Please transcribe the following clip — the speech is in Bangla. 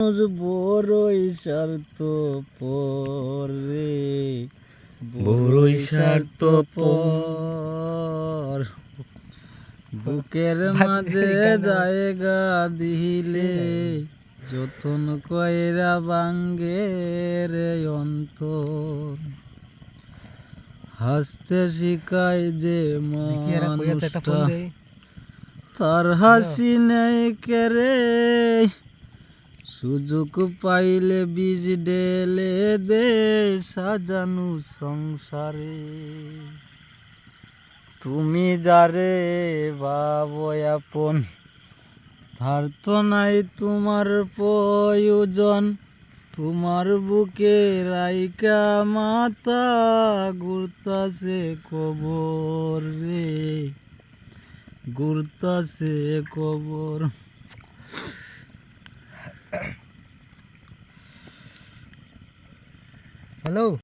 বড়ই স্বার্থ পরে বড়ই স্বার্থপর, বুকের মাঝে জায়গা দিলে যতন কইরা ভাঙ্গে রে অন্তর। হাসতে শিখায় যে মানুষটা তার হাসি নেই কেরে, সুযোগ পাইলে বীজ ঢেলে দে সাজানো সংসারে। তুমি যারে ভাবো আপন, তার তো নাই তোমার প্রয়োজন। তোমার বুকে রাইকা মাথা ঘুরতাছে কবর রে, ঘুরতাছে কবর। হ্যালো।